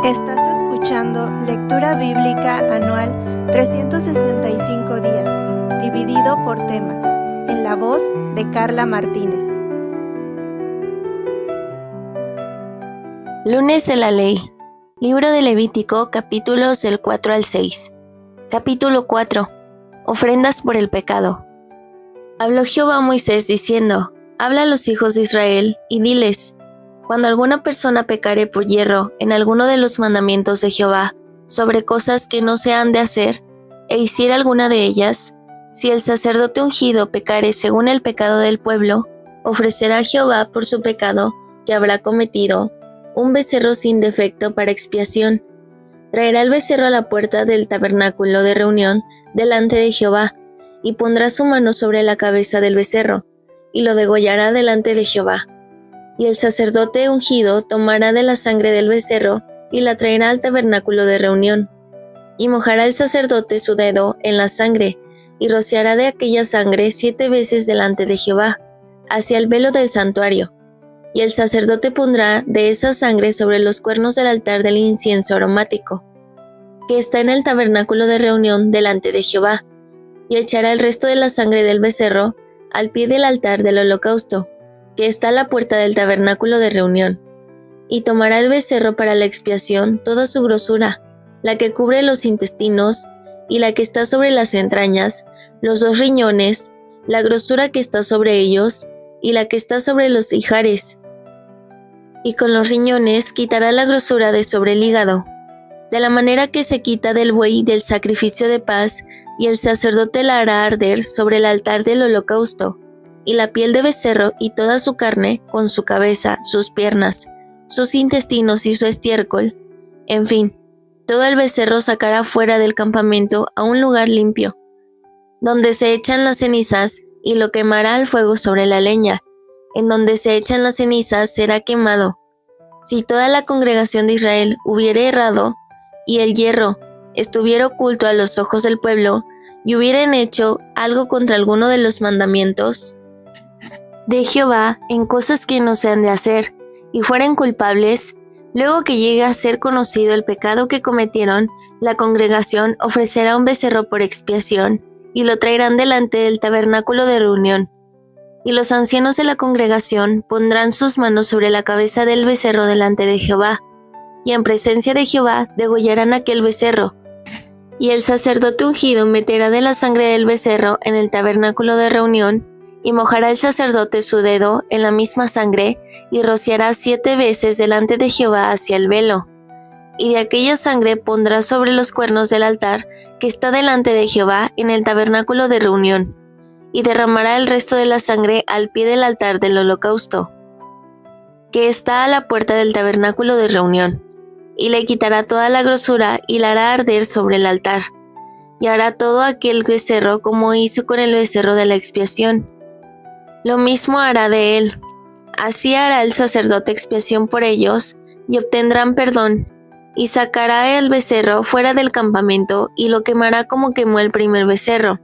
Estás escuchando Lectura Bíblica Anual 365 días, dividido por temas, en la voz de Carla Martínez. Lunes de la Ley. Libro de Levítico, capítulos del 4 al 6. Capítulo 4. Ofrendas por el pecado. Habló Jehová a Moisés diciendo: Habla a los hijos de Israel y diles: Cuando alguna persona pecare por yerro en alguno de los mandamientos de Jehová sobre cosas que no se han de hacer, e hiciera alguna de ellas, si el sacerdote ungido pecare según el pecado del pueblo, ofrecerá a Jehová por su pecado que habrá cometido un becerro sin defecto para expiación. Traerá el becerro a la puerta del tabernáculo de reunión delante de Jehová, y pondrá su mano sobre la cabeza del becerro, y lo degollará delante de Jehová. Y el sacerdote ungido tomará de la sangre del becerro y la traerá al tabernáculo de reunión. Y mojará el sacerdote su dedo en la sangre, y rociará de aquella sangre 7 veces delante de Jehová, hacia el velo del santuario. Y el sacerdote pondrá de esa sangre sobre los cuernos del altar del incienso aromático, que está en el tabernáculo de reunión delante de Jehová, y echará el resto de la sangre del becerro al pie del altar del holocausto, que está a la puerta del tabernáculo de reunión. Y tomará el becerro para la expiación toda su grosura, la que cubre los intestinos, y la que está sobre las entrañas, los 2 riñones, la grosura que está sobre ellos, y la que está sobre los ijares. Y con los riñones quitará la grosura de sobre el hígado, de la manera que se quita del buey del sacrificio de paz, y el sacerdote la hará arder sobre el altar del holocausto. Y la piel de becerro y toda su carne, con su cabeza, sus piernas, sus intestinos y su estiércol, en fin, todo el becerro sacará fuera del campamento a un lugar limpio, donde se echan las cenizas, y lo quemará al fuego sobre la leña. En donde se echan las cenizas será quemado. Si toda la congregación de Israel hubiere errado, y el yerro estuviera oculto a los ojos del pueblo, y hubieran hecho algo contra alguno de los mandamientos de Jehová en cosas que no se han de hacer, y fueren culpables, luego que llegue a ser conocido el pecado que cometieron, la congregación ofrecerá un becerro por expiación, y lo traerán delante del tabernáculo de reunión. Y los ancianos de la congregación pondrán sus manos sobre la cabeza del becerro delante de Jehová, y en presencia de Jehová degollarán aquel becerro. Y el sacerdote ungido meterá de la sangre del becerro en el tabernáculo de reunión, y mojará el sacerdote su dedo en la misma sangre, y rociará 7 veces delante de Jehová hacia el velo. Y de aquella sangre pondrá sobre los cuernos del altar que está delante de Jehová en el tabernáculo de reunión, y derramará el resto de la sangre al pie del altar del holocausto, que está a la puerta del tabernáculo de reunión, y le quitará toda la grosura y la hará arder sobre el altar, y hará todo aquel becerro como hizo con el becerro de la expiación. Lo mismo hará de él. Así hará el sacerdote expiación por ellos, y obtendrán perdón, y sacará el becerro fuera del campamento, y lo quemará como quemó el primer becerro.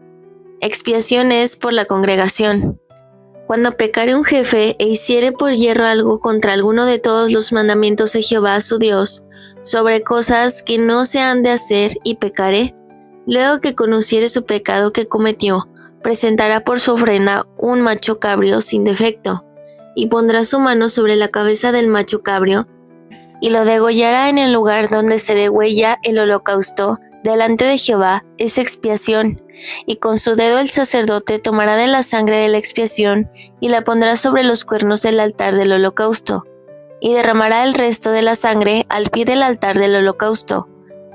Expiación es por la congregación. Cuando pecare un jefe e hiciere por yerro algo contra alguno de todos los mandamientos de Jehová su Dios, sobre cosas que no se han de hacer, y pecare, luego que conociere su pecado que cometió, presentará por su ofrenda un macho cabrio sin defecto, y pondrá su mano sobre la cabeza del macho cabrio, y lo degollará en el lugar donde se degüella el holocausto, delante de Jehová. Es expiación, y con su dedo el sacerdote tomará de la sangre de la expiación, y la pondrá sobre los cuernos del altar del holocausto, y derramará el resto de la sangre al pie del altar del holocausto,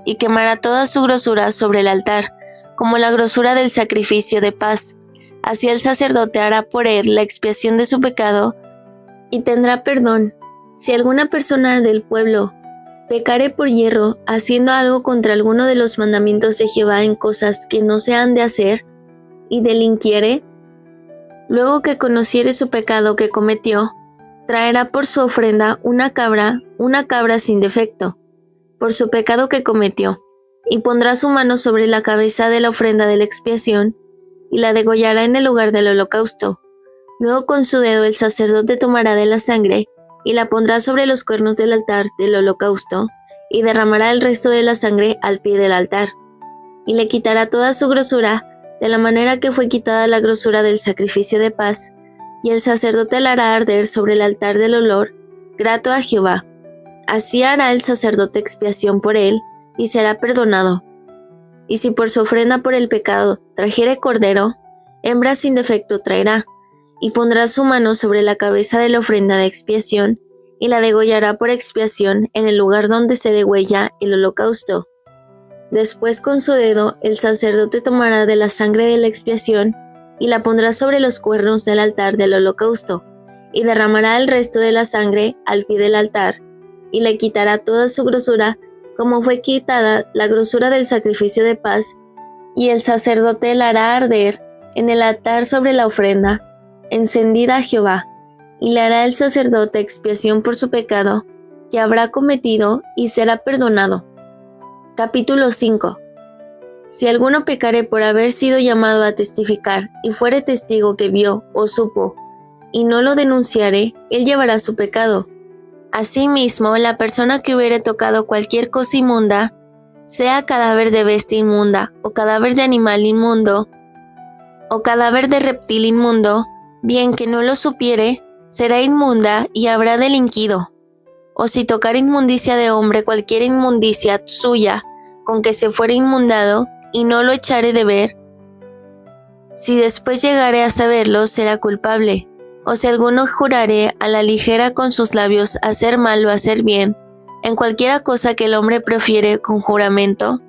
y quemará toda su grosura sobre el altar, como la grosura del sacrificio de paz. Así el sacerdote hará por él la expiación de su pecado, y tendrá perdón. Si alguna persona del pueblo pecare por yerro, haciendo algo contra alguno de los mandamientos de Jehová en cosas que no se han de hacer, y delinquiere, luego que conociere su pecado que cometió, traerá por su ofrenda una cabra sin defecto, por su pecado que cometió, y pondrá su mano sobre la cabeza de la ofrenda de la expiación, y la degollará en el lugar del holocausto. Luego con su dedo el sacerdote tomará de la sangre, y la pondrá sobre los cuernos del altar del holocausto, y derramará el resto de la sangre al pie del altar, y le quitará toda su grosura, de la manera que fue quitada la grosura del sacrificio de paz, y el sacerdote la hará arder sobre el altar del olor, grato a Jehová. Así hará el sacerdote expiación por él, y será perdonado. Y si por su ofrenda por el pecado trajere cordero, hembra sin defecto traerá, y pondrá su mano sobre la cabeza de la ofrenda de expiación, y la degollará por expiación en el lugar donde se degüella el holocausto. Después con su dedo el sacerdote tomará de la sangre de la expiación, y la pondrá sobre los cuernos del altar del holocausto, y derramará el resto de la sangre al pie del altar, y le quitará toda su grosura, como fue quitada la grosura del sacrificio de paz, y el sacerdote la hará arder en el altar sobre la ofrenda, encendida a Jehová, y le hará el sacerdote expiación por su pecado, que habrá cometido, y será perdonado. Capítulo 5. Si alguno pecare por haber sido llamado a testificar, y fuere testigo que vio o supo, y no lo denunciare, él llevará su pecado. Asimismo, la persona que hubiere tocado cualquier cosa inmunda, sea cadáver de bestia inmunda, o cadáver de animal inmundo, o cadáver de reptil inmundo, bien que no lo supiere, será inmunda y habrá delinquido. O si tocar inmundicia de hombre, cualquier inmundicia suya, con que se fuere inmundado, y no lo echare de ver, si después llegare a saberlo, será culpable. O si alguno jurare a la ligera con sus labios hacer mal o hacer bien, en cualquiera cosa que el hombre prefiere con juramento,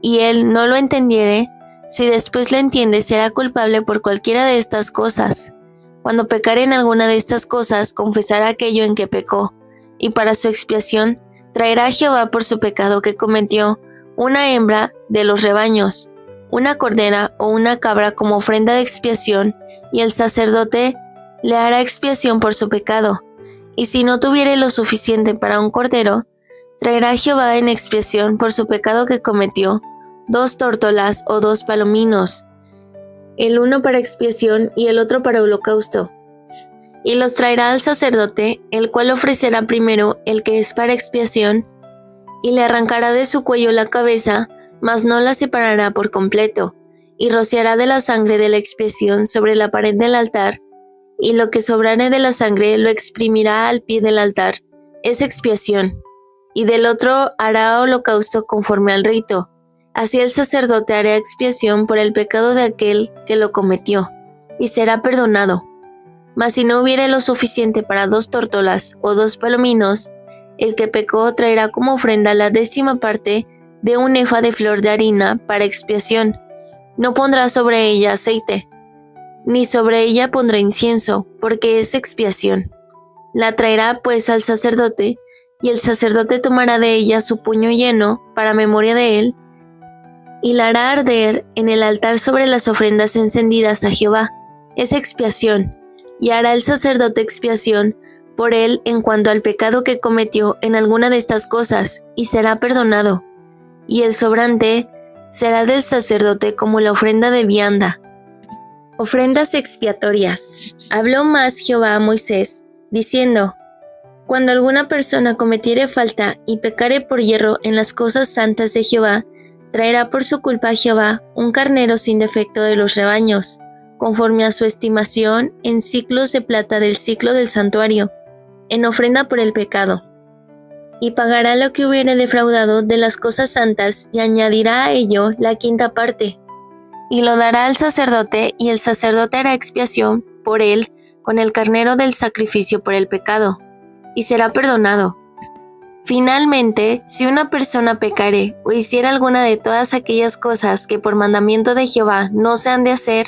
y él no lo entendiere, si después lo entiende, será culpable por cualquiera de estas cosas. Cuando pecare en alguna de estas cosas, confesará aquello en que pecó, y para su expiación traerá a Jehová por su pecado que cometió una hembra de los rebaños, una cordera o una cabra como ofrenda de expiación, y el sacerdote le hará expiación por su pecado. Y si no tuviere lo suficiente para un cordero, traerá a Jehová en expiación por su pecado que cometió 2 tórtolas o 2 palominos, el uno para expiación y el otro para holocausto. Y los traerá al sacerdote, el cual ofrecerá primero el que es para expiación, y le arrancará de su cuello la cabeza, mas no la separará por completo, y rociará de la sangre de la expiación sobre la pared del altar, y lo que sobrare de la sangre lo exprimirá al pie del altar, es expiación, y del otro hará holocausto conforme al rito. Así el sacerdote hará expiación por el pecado de aquel que lo cometió, y será perdonado. Mas si no hubiere lo suficiente para 2 tórtolas o 2 palominos, el que pecó traerá como ofrenda la 10ª parte de un efa de flor de harina para expiación. No pondrá sobre ella aceite, ni sobre ella pondrá incienso, porque es expiación. La traerá pues al sacerdote, y el sacerdote tomará de ella su puño lleno, para memoria de él, y la hará arder en el altar sobre las ofrendas encendidas a Jehová. Es expiación, y hará el sacerdote expiación por él en cuanto al pecado que cometió en alguna de estas cosas, y será perdonado. Y el sobrante será del sacerdote como la ofrenda de vianda. Ofrendas expiatorias. Habló más Jehová a Moisés, diciendo: Cuando alguna persona cometiere falta y pecare por hierro en las cosas santas de Jehová, traerá por su culpa a Jehová un carnero sin defecto de los rebaños, conforme a su estimación, en siclos de plata del siclo del santuario, en ofrenda por el pecado. Y pagará lo que hubiere defraudado de las cosas santas, y añadirá a ello la 5ª parte, y lo dará al sacerdote, y el sacerdote hará expiación por él con el carnero del sacrificio por el pecado, y será perdonado. Finalmente, si una persona pecare o hiciera alguna de todas aquellas cosas que por mandamiento de Jehová no se han de hacer,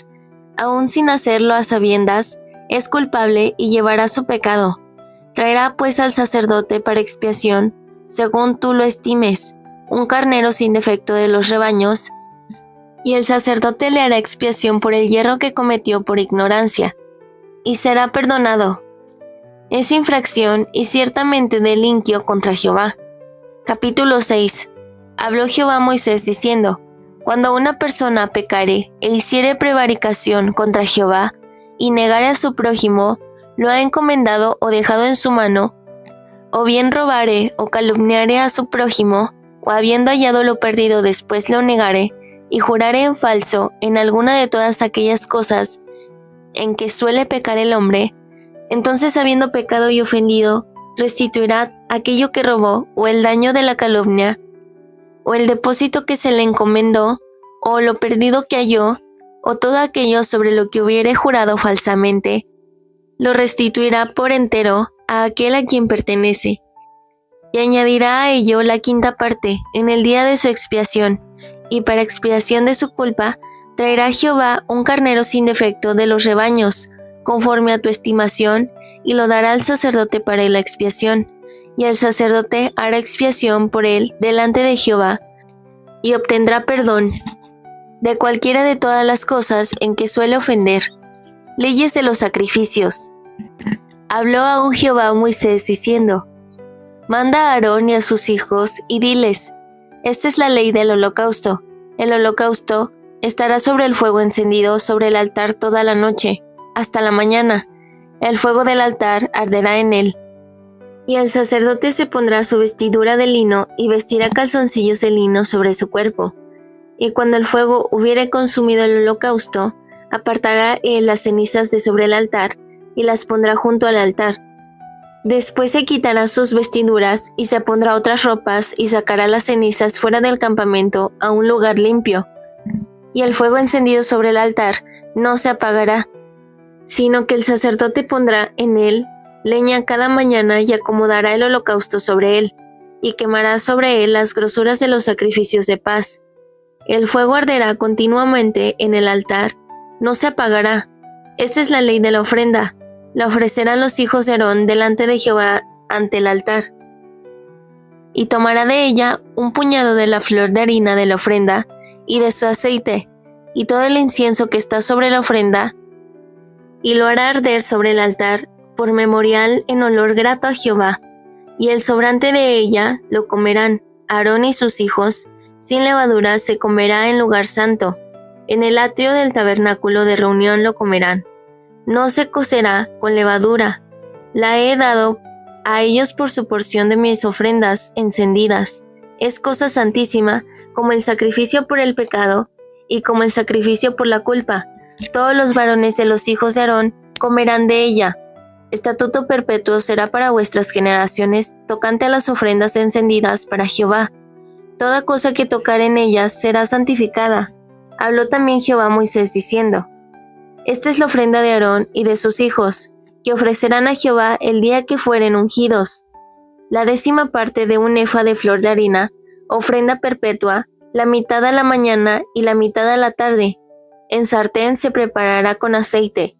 aun sin hacerlo a sabiendas, es culpable y llevará su pecado. Traerá pues al sacerdote para expiación, según tú lo estimes, un carnero sin defecto de los rebaños, y el sacerdote le hará expiación por el hierro que cometió por ignorancia, y será perdonado. Es infracción y ciertamente delinquió contra Jehová. Capítulo 6. Habló Jehová a Moisés diciendo: Cuando una persona pecare e hiciere prevaricación contra Jehová, y negare a su prójimo, lo ha encomendado o dejado en su mano, o bien robare o calumniare a su prójimo, o habiendo hallado lo perdido después lo negare, y jurare en falso en alguna de todas aquellas cosas en que suele pecar el hombre, entonces habiendo pecado y ofendido, restituirá aquello que robó, o el daño de la calumnia, o el depósito que se le encomendó, o lo perdido que halló, o todo aquello sobre lo que hubiere jurado falsamente, lo restituirá por entero a aquel a quien pertenece, y añadirá a ello la quinta parte en el día de su expiación, y para expiación de su culpa traerá Jehová un carnero sin defecto de los rebaños, conforme a tu estimación, y lo dará al sacerdote para la expiación, y el sacerdote hará expiación por él delante de Jehová, y obtendrá perdón de cualquiera de todas las cosas en que suele ofender. Leyes de los sacrificios. Habló aún Jehová a Moisés diciendo: Manda a Aarón y a sus hijos, y diles: Esta es la ley del holocausto. El holocausto estará sobre el fuego encendido sobre el altar toda la noche, hasta la mañana. El fuego del altar arderá en él. Y el sacerdote se pondrá su vestidura de lino y vestirá calzoncillos de lino sobre su cuerpo. Y cuando el fuego hubiere consumido el holocausto, apartará él las cenizas de sobre el altar y las pondrá junto al altar. Después se quitará sus vestiduras y se pondrá otras ropas y sacará las cenizas fuera del campamento a un lugar limpio. Y el fuego encendido sobre el altar no se apagará, sino que el sacerdote pondrá en él leña cada mañana y acomodará el holocausto sobre él, y quemará sobre él las grosuras de los sacrificios de paz. El fuego arderá continuamente en el altar, no se apagará. Esta es la ley de la ofrenda. La ofrecerán los hijos de Aarón delante de Jehová ante el altar. Y tomará de ella un puñado de la flor de harina de la ofrenda, y de su aceite, y todo el incienso que está sobre la ofrenda, y lo hará arder sobre el altar, por memorial en olor grato a Jehová. Y el sobrante de ella lo comerán, Aarón y sus hijos, sin levadura se comerá en lugar santo. En el atrio del tabernáculo de reunión lo comerán. No se cocerá con levadura. La he dado a ellos por su porción de mis ofrendas encendidas. Es cosa santísima, como el sacrificio por el pecado, y como el sacrificio por la culpa. Todos los varones de los hijos de Aarón comerán de ella. Estatuto perpetuo será para vuestras generaciones, tocante a las ofrendas encendidas para Jehová. Toda cosa que tocar en ellas será santificada. Habló también Jehová a Moisés diciendo: Esta es la ofrenda de Aarón y de sus hijos, que ofrecerán a Jehová el día que fueren ungidos. La 10ª parte de un efa de flor de harina, ofrenda perpetua, la mitad a la mañana y la mitad a la tarde. En sartén se preparará con aceite.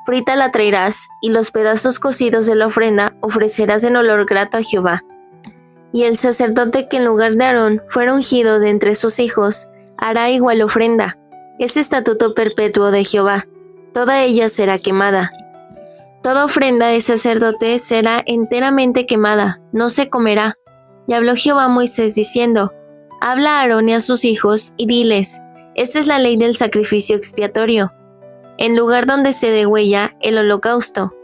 Frita la traerás, y los pedazos cocidos de la ofrenda ofrecerás en olor grato a Jehová. Y el sacerdote que en lugar de Aarón fuera ungido de entre sus hijos, hará igual ofrenda. Es estatuto perpetuo de Jehová. Toda ella será quemada. Toda ofrenda de sacerdote será enteramente quemada, no se comerá. Y habló Jehová a Moisés diciendo: Habla a Aarón y a sus hijos, y diles: Esta es la ley del sacrificio expiatorio. En lugar donde se degüella el holocausto,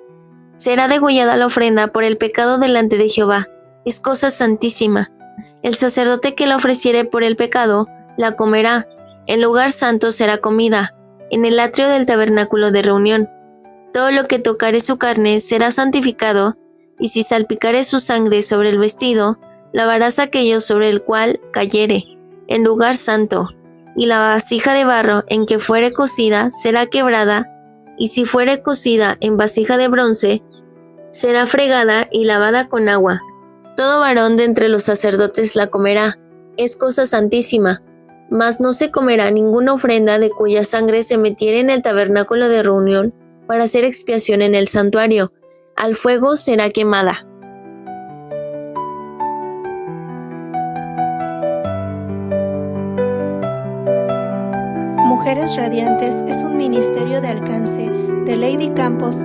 será degollada la ofrenda por el pecado delante de Jehová. Es cosa santísima. El sacerdote que la ofreciere por el pecado, la comerá. En lugar santo será comida, en el atrio del tabernáculo de reunión. Todo lo que tocare su carne será santificado, y si salpicare su sangre sobre el vestido, lavarás aquello sobre el cual cayere, en lugar santo. Y la vasija de barro en que fuere cocida será quebrada, y si fuere cocida en vasija de bronce, será fregada y lavada con agua. Todo varón de entre los sacerdotes la comerá, es cosa santísima. Mas no se comerá ninguna ofrenda de cuya sangre se metiere en el tabernáculo de reunión para hacer expiación en el santuario. Al fuego será quemada. Mujeres Radiantes es un ministerio de alcance de Lady Campos